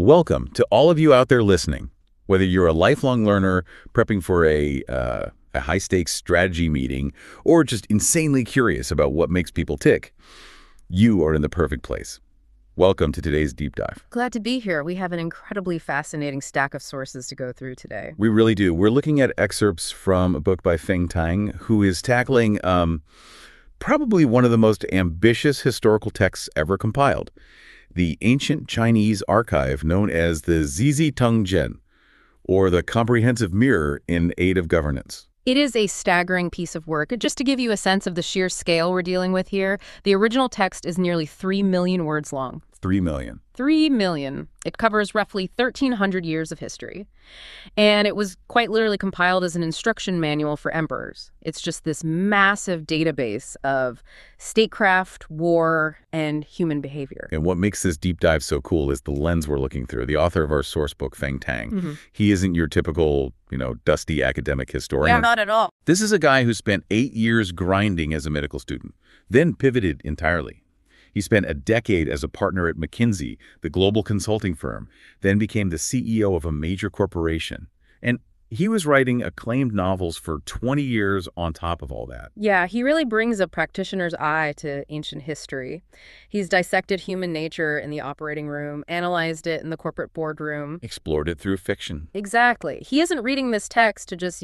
Welcome to all of you out there listening. Whether you're a lifelong learner prepping for a high-stakes strategy meeting or just insanely curious about what makes people tick, you are in the perfect place. Welcome to today's deep dive. Glad to be here. We have an incredibly fascinating stack of sources to go through today. We really do. We're looking at excerpts from a book by Feng Tang, who is tackling probably one of the most ambitious historical texts ever compiled, the ancient Chinese archive known as the Zizhi Tongjian, or the Comprehensive Mirror in Aid of Governance. It is a staggering piece of work. Just to give you a sense of the sheer scale we're dealing with here, the original text is nearly 3 million words long. 3 million. 3 million. It covers roughly 1,300 years of history. And it was quite literally compiled as an instruction manual for emperors. It's just this massive database of statecraft, war, and human behavior. And what makes this deep dive so cool is the lens we're looking through. The author of our source book, Feng Tang, he isn't your typical, dusty academic historian. Yeah, not at all. This is a guy who spent 8 years grinding as a medical student, then pivoted entirely. He spent a decade as a partner at McKinsey, the global consulting firm, then became the CEO of a major corporation. And he was writing acclaimed novels for 20 years on top of all that. Yeah, he really brings a practitioner's eye to ancient history. He's dissected human nature in the operating room, analyzed it in the corporate boardroom. Explored it through fiction. Exactly. He isn't reading this text to just,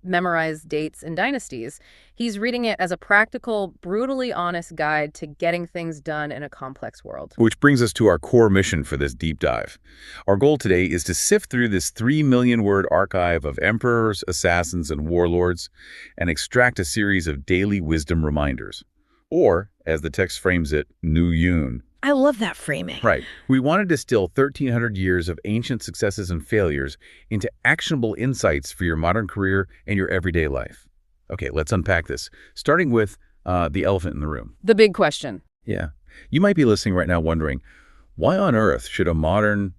memorize dates and dynasties. He's reading it as a practical, brutally honest guide to getting things done in a complex world. Which brings us to our core mission for this deep dive. Our goal today is to sift through this 3 million-word archive of emperors, assassins, and warlords and extract a series of daily wisdom reminders. Or, as the text frames it, New Yun. I love that framing. Right. We want to distill 1,300 years of ancient successes and failures into actionable insights for your modern career and your everyday life. Okay, let's unpack this, starting with the elephant in the room. The big question. Yeah. You might be listening right now wondering, why on earth should a modern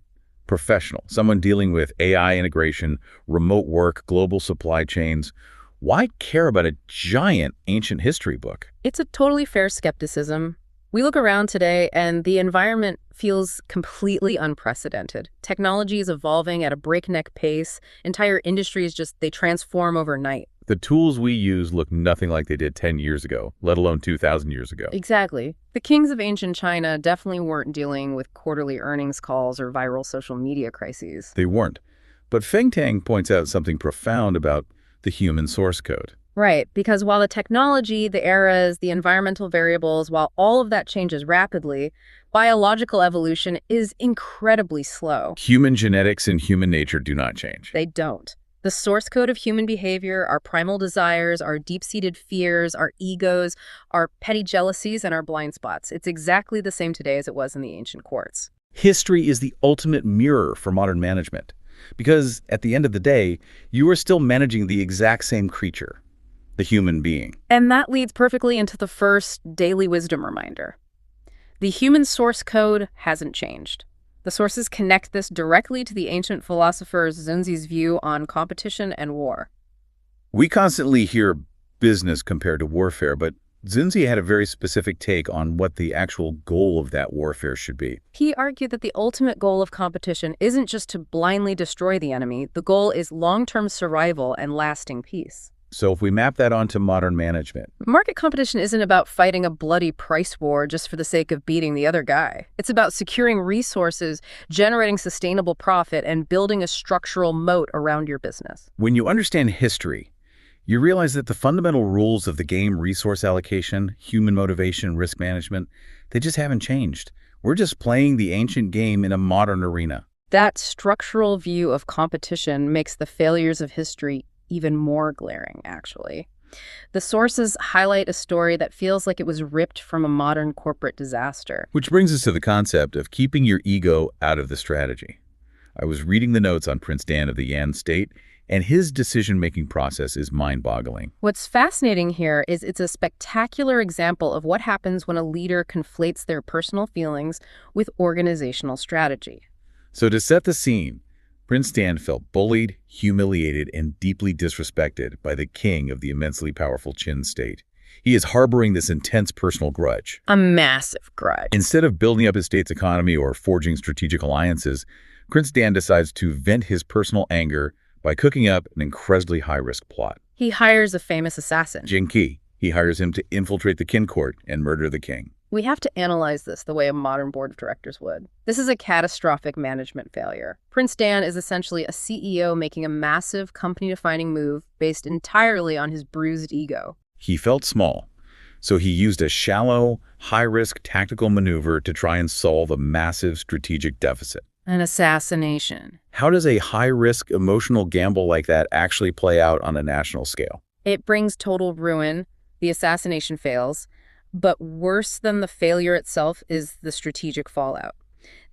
professional, someone dealing with AI integration, remote work, global supply chains, why care about a giant ancient history book? It's a totally fair skepticism. We look around today and the environment feels completely unprecedented. Technology is evolving at a breakneck pace. Entire industries they transform overnight. The tools we use look nothing like they did 10 years ago, let alone 2,000 years ago. Exactly. The kings of ancient China definitely weren't dealing with quarterly earnings calls or viral social media crises. They weren't. But Feng Tang points out something profound about the human source code. Right, because while the technology, the eras, the environmental variables, while all of that changes rapidly, biological evolution is incredibly slow. Human genetics and human nature do not change. They don't. The source code of human behavior, our primal desires, our deep-seated fears, our egos, our petty jealousies, and our blind spots. It's exactly the same today as it was in the ancient courts. History is the ultimate mirror for modern management, because at the end of the day, you are still managing the exact same creature. The human being. And that leads perfectly into the first daily wisdom reminder. The human source code hasn't changed. The sources connect this directly to the ancient philosopher Zunzi's view on competition and war. We constantly hear business compared to warfare, but Zunzi had a very specific take on what the actual goal of that warfare should be. He argued that the ultimate goal of competition isn't just to blindly destroy the enemy. The goal is long-term survival and lasting peace. So if we map that onto modern management. Market competition isn't about fighting a bloody price war just for the sake of beating the other guy. It's about securing resources, generating sustainable profit, and building a structural moat around your business. When you understand history, you realize that the fundamental rules of the game, resource allocation, human motivation, risk management, they just haven't changed. We're just playing the ancient game in a modern arena. That structural view of competition makes the failures of history even more glaring, actually. The sources highlight a story that feels like it was ripped from a modern corporate disaster. Which brings us to the concept of keeping your ego out of the strategy. I was reading the notes on Prince Dan of the Yan state, and his decision-making process is mind-boggling. What's fascinating here is it's a spectacular example of what happens when a leader conflates their personal feelings with organizational strategy. So to set the scene, Prince Dan felt bullied, humiliated, and deeply disrespected by the king of the immensely powerful Qin state. He is harboring this intense personal grudge. A massive grudge. Instead of building up his state's economy or forging strategic alliances, Prince Dan decides to vent his personal anger by cooking up an incredibly high-risk plot. He hires a famous assassin. Jin Qi. He hires him to infiltrate the Qin court and murder the king. We have to analyze this the way a modern board of directors would. This is a catastrophic management failure. Prince Dan is essentially a CEO making a massive company-defining move based entirely on his bruised ego. He felt small, so he used a shallow, high-risk tactical maneuver to try and solve a massive strategic deficit. An assassination. How does a high-risk emotional gamble like that actually play out on a national scale? It brings total ruin. The assassination fails. But worse than the failure itself is the strategic fallout.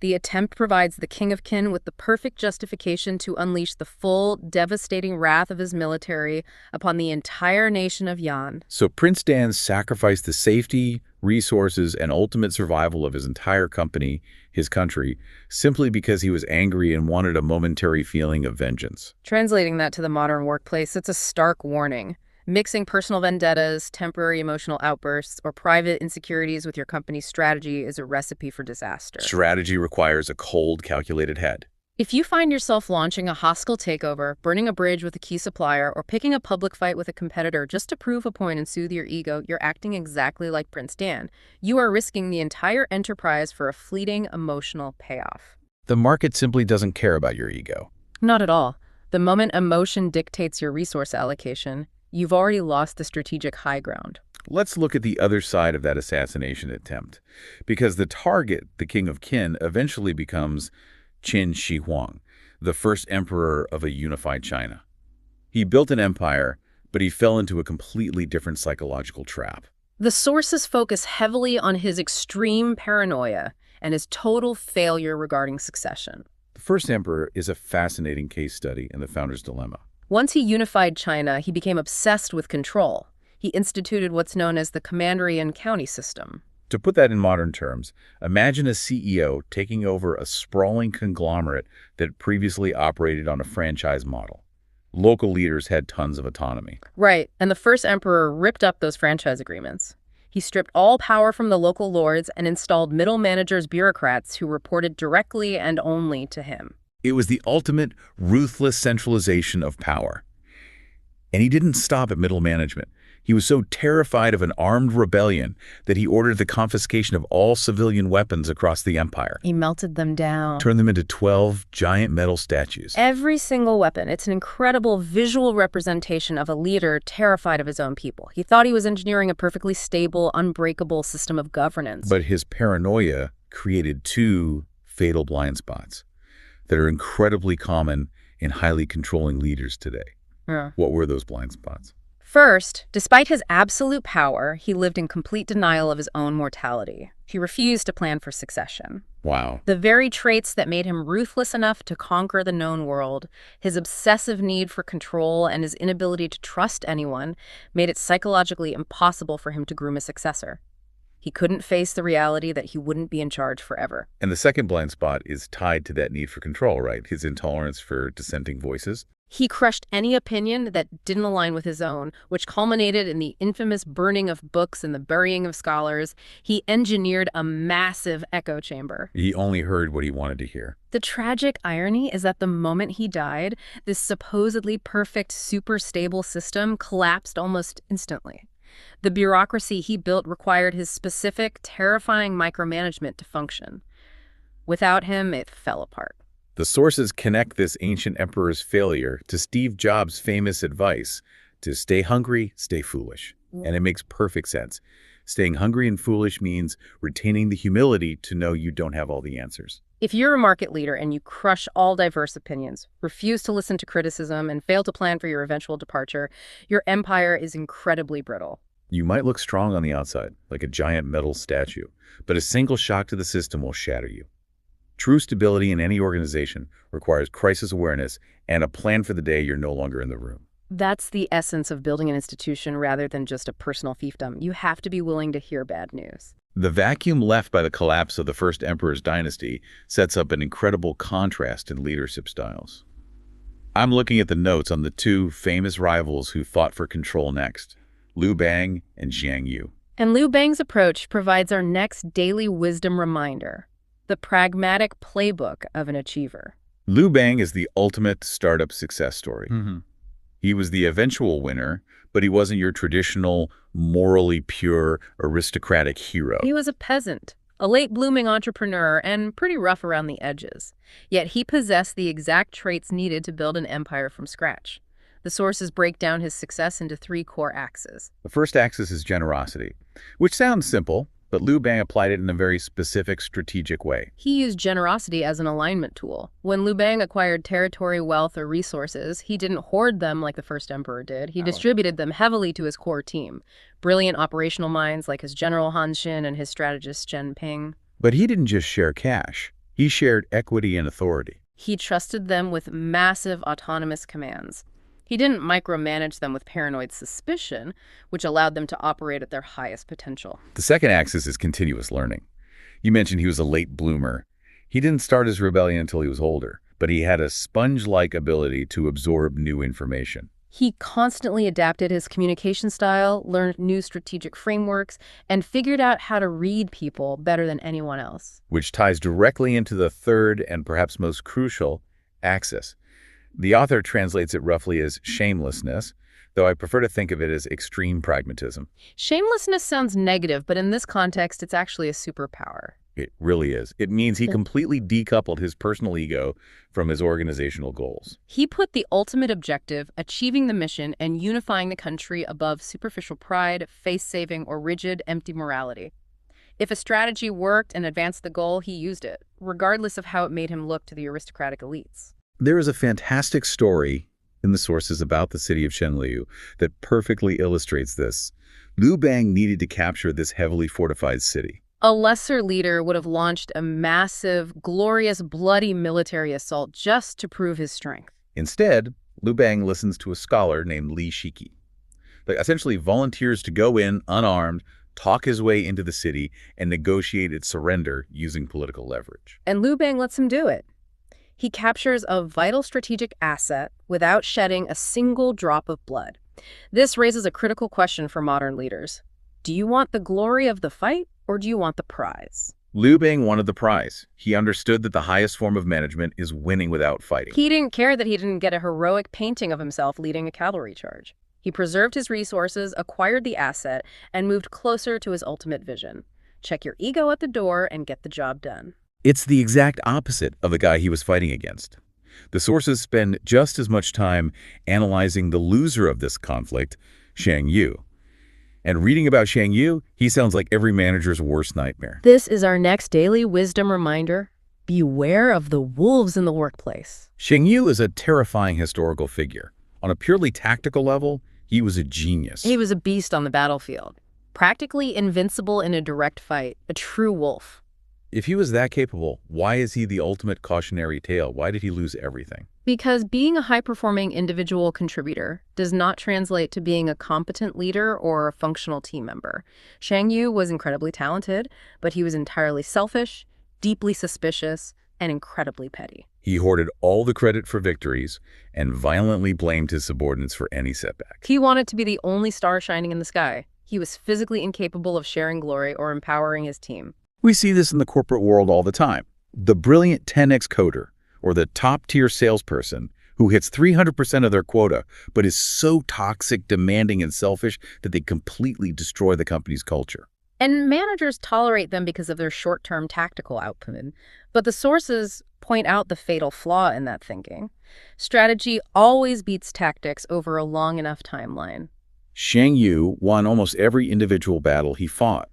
The attempt provides the King of Qin with the perfect justification to unleash the full, devastating wrath of his military upon the entire nation of Yan. So Prince Dan sacrificed the safety, resources, and ultimate survival of his entire company, his country, simply because he was angry and wanted a momentary feeling of vengeance. Translating that to the modern workplace, it's a stark warning. Mixing personal vendettas, temporary emotional outbursts, or private insecurities with your company's strategy is a recipe for disaster. Strategy requires a cold, calculated head. If you find yourself launching a hostile takeover, burning a bridge with a key supplier, or picking a public fight with a competitor just to prove a point and soothe your ego, you're acting exactly like Prince Dan. You are risking the entire enterprise for a fleeting emotional payoff. The market simply doesn't care about your ego. Not at all. The moment emotion dictates your resource allocation, you've already lost the strategic high ground. Let's look at the other side of that assassination attempt, because the target, the King of Qin, eventually becomes Qin Shi Huang, the first emperor of a unified China. He built an empire, but he fell into a completely different psychological trap. The sources focus heavily on his extreme paranoia and his total failure regarding succession. The first emperor is a fascinating case study in the founder's dilemma. Once he unified China, he became obsessed with control. He instituted what's known as the commandery and county system. To put that in modern terms, imagine a CEO taking over a sprawling conglomerate that previously operated on a franchise model. Local leaders had tons of autonomy. Right, and the first emperor ripped up those franchise agreements. He stripped all power from the local lords and installed middle managers, bureaucrats who reported directly and only to him. It was the ultimate ruthless centralization of power. And he didn't stop at middle management. He was so terrified of an armed rebellion that he ordered the confiscation of all civilian weapons across the empire. He melted them down. Turned them into 12 giant metal statues. Every single weapon. It's an incredible visual representation of a leader terrified of his own people. He thought he was engineering a perfectly stable, unbreakable system of governance. But his paranoia created two fatal blind spots that are incredibly common in highly controlling leaders today. Yeah. What were those blind spots? First, despite his absolute power, he lived in complete denial of his own mortality. He refused to plan for succession. Wow. The very traits that made him ruthless enough to conquer the known world, his obsessive need for control and his inability to trust anyone, made it psychologically impossible for him to groom a successor. He couldn't face the reality that he wouldn't be in charge forever. And the second blind spot is tied to that need for control, right? His intolerance for dissenting voices. He crushed any opinion that didn't align with his own, which culminated in the infamous burning of books and the burying of scholars. He engineered a massive echo chamber. He only heard what he wanted to hear. The tragic irony is that the moment he died, this supposedly perfect, super stable system collapsed almost instantly. The bureaucracy he built required his specific, terrifying micromanagement to function. Without him, it fell apart. The sources connect this ancient emperor's failure to Steve Jobs' famous advice to stay hungry, stay foolish. And it makes perfect sense. Staying hungry and foolish means retaining the humility to know you don't have all the answers. If you're a market leader and you crush all diverse opinions, refuse to listen to criticism, and fail to plan for your eventual departure, your empire is incredibly brittle. You might look strong on the outside, like a giant metal statue, but a single shock to the system will shatter you. True stability in any organization requires crisis awareness and a plan for the day you're no longer in the room. That's the essence of building an institution rather than just a personal fiefdom. You have to be willing to hear bad news. The vacuum left by the collapse of the first emperor's dynasty sets up an incredible contrast in leadership styles. I'm looking at the notes on the two famous rivals who fought for control next. Liu Bang and Xiang Yu. And Liu Bang's approach provides our next daily wisdom reminder, the pragmatic playbook of an achiever. Liu Bang is the ultimate startup success story. He was the eventual winner, but he wasn't your traditional, morally pure, aristocratic hero. He was a peasant, a late-blooming entrepreneur, and pretty rough around the edges. Yet he possessed the exact traits needed to build an empire from scratch. The sources break down his success into 3 core axes. The first axis is generosity, which sounds simple, but Liu Bang applied it in a very specific, strategic way. He used generosity as an alignment tool. When Liu Bang acquired territory, wealth, or resources, he didn't hoard them like the first emperor did. He distributed them heavily to his core team. Brilliant operational minds like his general Han Xin and his strategist Zhen Ping. But he didn't just share cash. He shared equity and authority. He trusted them with massive autonomous commands. He didn't micromanage them with paranoid suspicion, which allowed them to operate at their highest potential. The second axis is continuous learning. You mentioned he was a late bloomer. He didn't start his rebellion until he was older, but he had a sponge-like ability to absorb new information. He constantly adapted his communication style, learned new strategic frameworks, and figured out how to read people better than anyone else. Which ties directly into the third and perhaps most crucial axis. The author translates it roughly as shamelessness, though I prefer to think of it as extreme pragmatism. Shamelessness sounds negative, but in this context, it's actually a superpower. It really is. It means he completely decoupled his personal ego from his organizational goals. He put the ultimate objective, achieving the mission and unifying the country, above superficial pride, face-saving, or rigid, empty morality. If a strategy worked and advanced the goal, he used it, regardless of how it made him look to the aristocratic elites. There is a fantastic story in the sources about the city of Shenliu that perfectly illustrates this. Liu Bang needed to capture this heavily fortified city. A lesser leader would have launched a massive, glorious, bloody military assault just to prove his strength. Instead, Liu Bang listens to a scholar named Li Shiki, essentially volunteers to go in unarmed, talk his way into the city, and negotiate its surrender using political leverage. And Liu Bang lets him do it. He captures a vital strategic asset without shedding a single drop of blood. This raises a critical question for modern leaders. Do you want the glory of the fight, or do you want the prize? Liu Bang wanted the prize. He understood that the highest form of management is winning without fighting. He didn't care that he didn't get a heroic painting of himself leading a cavalry charge. He preserved his resources, acquired the asset, and moved closer to his ultimate vision. Check your ego at the door and get the job done. It's the exact opposite of the guy he was fighting against. The sources spend just as much time analyzing the loser of this conflict, Xiang Yu. And reading about Xiang Yu, he sounds like every manager's worst nightmare. This is our next daily wisdom reminder. Beware of the wolves in the workplace. Xiang Yu is a terrifying historical figure. On a purely tactical level, he was a genius. He was a beast on the battlefield, practically invincible in a direct fight, a true wolf. If he was that capable, why is he the ultimate cautionary tale? Why did he lose everything? Because being a high-performing individual contributor does not translate to being a competent leader or a functional team member. Xiang Yu was incredibly talented, but he was entirely selfish, deeply suspicious, and incredibly petty. He hoarded all the credit for victories and violently blamed his subordinates for any setbacks. He wanted to be the only star shining in the sky. He was physically incapable of sharing glory or empowering his team. We see this in the corporate world all the time. The brilliant 10x coder, or the top-tier salesperson who hits 300% of their quota, but is so toxic, demanding, and selfish that they completely destroy the company's culture. And managers tolerate them because of their short-term tactical output. But the sources point out the fatal flaw in that thinking. Strategy always beats tactics over a long enough timeline. Xiang Yu won almost every individual battle he fought,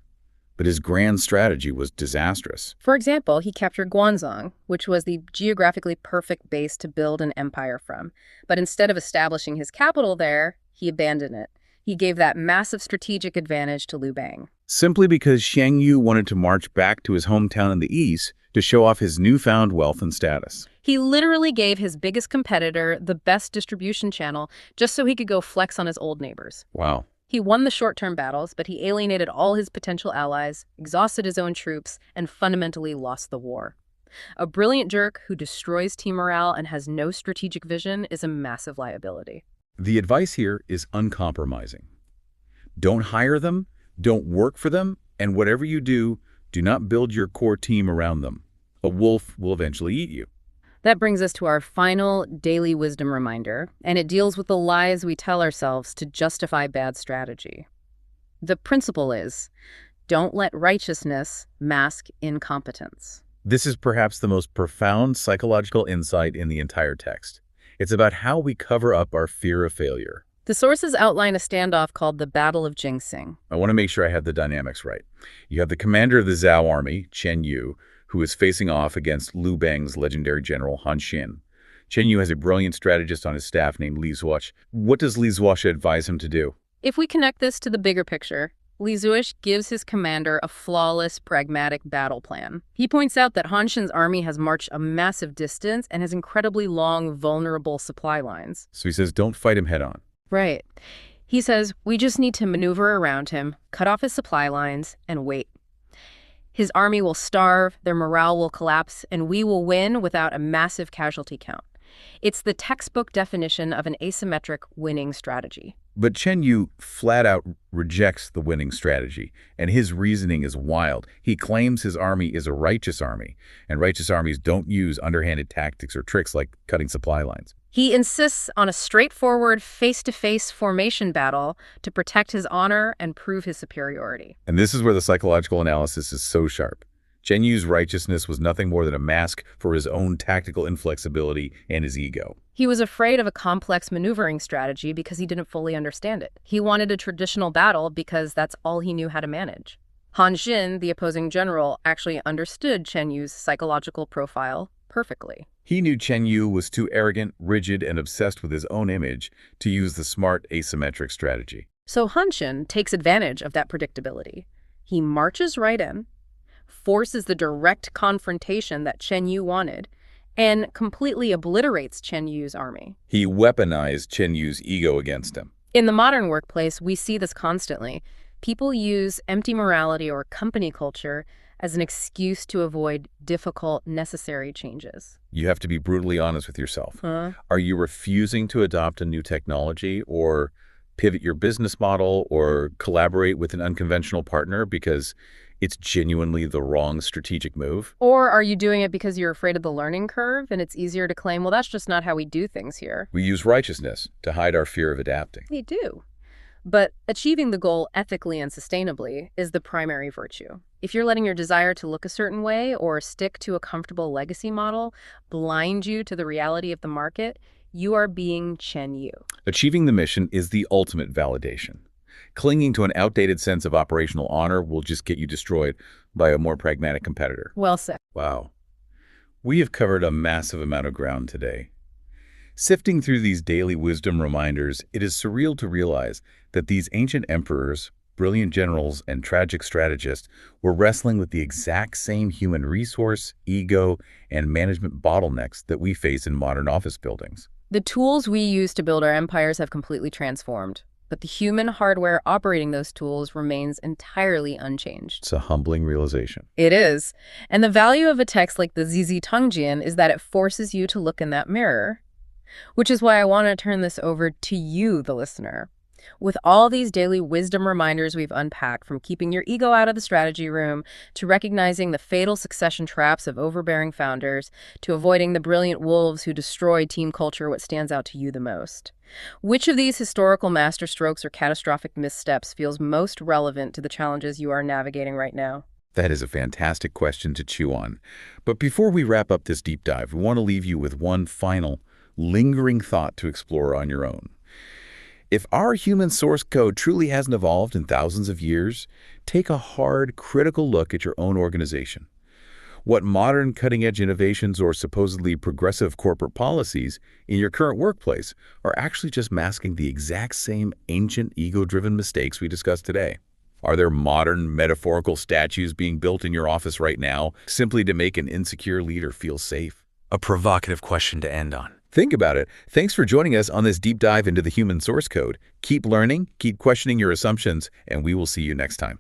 but his grand strategy was disastrous. For example, he captured Guanzhong, which was the geographically perfect base to build an empire from. But instead of establishing his capital there, he abandoned it. He gave that massive strategic advantage to Liu Bang. Simply because Xiang Yu wanted to march back to his hometown in the east to show off his newfound wealth and status. He literally gave his biggest competitor the best distribution channel just so he could go flex on his old neighbors. Wow. He won the short-term battles, but he alienated all his potential allies, exhausted his own troops, and fundamentally lost the war. A brilliant jerk who destroys team morale and has no strategic vision is a massive liability. The advice here is uncompromising. Don't hire them, don't work for them, and whatever you do, do not build your core team around them. A wolf will eventually eat you. That brings us to our final daily wisdom reminder, and it deals with the lies we tell ourselves to justify bad strategy. The principle is, don't let righteousness mask incompetence. This is perhaps the most profound psychological insight in the entire text. It's about how we cover up our fear of failure. The sources outline a standoff called the Battle of Jingxing. I want to make sure I have the dynamics right. You have the commander of the Zhao army, Qian Yu, who is facing off against Liu Bang's legendary general, Han Xin. Qian Yu has a brilliant strategist on his staff named Li Zuosh. What does Li Zuosh advise him to do? If we connect this to the bigger picture, Li Zuosh gives his commander a flawless, pragmatic battle plan. He points out that Han Xin's army has marched a massive distance and has incredibly long, vulnerable supply lines. So he says, don't fight him head on. Right. He says, we just need to maneuver around him, cut off his supply lines, and wait. His army will starve, their morale will collapse, and we will win without a massive casualty count. It's the textbook definition of an asymmetric winning strategy. But Qian Yu flat out rejects the winning strategy, and his reasoning is wild. He claims his army is a righteous army, and righteous armies don't use underhanded tactics or tricks like cutting supply lines. He insists on a straightforward, face-to-face formation battle to protect his honor and prove his superiority. And this is where the psychological analysis is so sharp. Qian Yu's righteousness was nothing more than a mask for his own tactical inflexibility and his ego. He was afraid of a complex maneuvering strategy because he didn't fully understand it. He wanted a traditional battle because that's all he knew how to manage. Han Xin, the opposing general, actually understood Qian Yu's psychological profile perfectly. He knew Qian Yu was too arrogant, rigid, and obsessed with his own image to use the smart asymmetric strategy. So Han Xin takes advantage of that predictability. He marches right in, forces the direct confrontation that Qian Yu wanted, and completely obliterates Qian Yu's army. He weaponized Qian Yu's ego against him. In the modern workplace, we see this constantly. People use empty morality or company culture as an excuse to avoid difficult, necessary changes. You have to be brutally honest with yourself. Are you refusing to adopt a new technology or pivot your business model or collaborate with an unconventional partner because it's genuinely the wrong strategic move? Or are you doing it because you're afraid of the learning curve and it's easier to claim, well, that's just not how we do things here? We use righteousness to hide our fear of adapting. We do. But achieving the goal ethically and sustainably is the primary virtue. If you're letting your desire to look a certain way or stick to a comfortable legacy model blind you to the reality of the market, you are being Qian Yu. Achieving the mission is the ultimate validation. Clinging to an outdated sense of operational honor will just get you destroyed by a more pragmatic competitor. Well said. Wow. We have covered a massive amount of ground today. Sifting through these daily wisdom reminders, it is surreal to realize that these ancient emperors, brilliant generals, and tragic strategists were wrestling with the exact same human resource, ego, and management bottlenecks that we face in modern office buildings. The tools we use to build our empires have completely transformed, but the human hardware operating those tools remains entirely unchanged. It's a humbling realization. It is. And the value of a text like the Zizhi Tongjian is that it forces you to look in that mirror. Which is why I want to turn this over to you, the listener. With all these daily wisdom reminders we've unpacked, from keeping your ego out of the strategy room, to recognizing the fatal succession traps of overbearing founders, to avoiding the brilliant wolves who destroy team culture, what stands out to you the most? Which of these historical masterstrokes or catastrophic missteps feels most relevant to the challenges you are navigating right now? That is a fantastic question to chew on. But before we wrap up this deep dive, we want to leave you with one final, lingering thought to explore on your own. If our human source code truly hasn't evolved in thousands of years, take a hard, critical look at your own organization. What modern cutting-edge innovations or supposedly progressive corporate policies in your current workplace are actually just masking the exact same ancient ego-driven mistakes we discussed today? Are there modern metaphorical statues being built in your office right now simply to make an insecure leader feel safe? A provocative question to end on. Think about it. Thanks for joining us on this deep dive into the human source code. Keep learning, keep questioning your assumptions, and we will see you next time.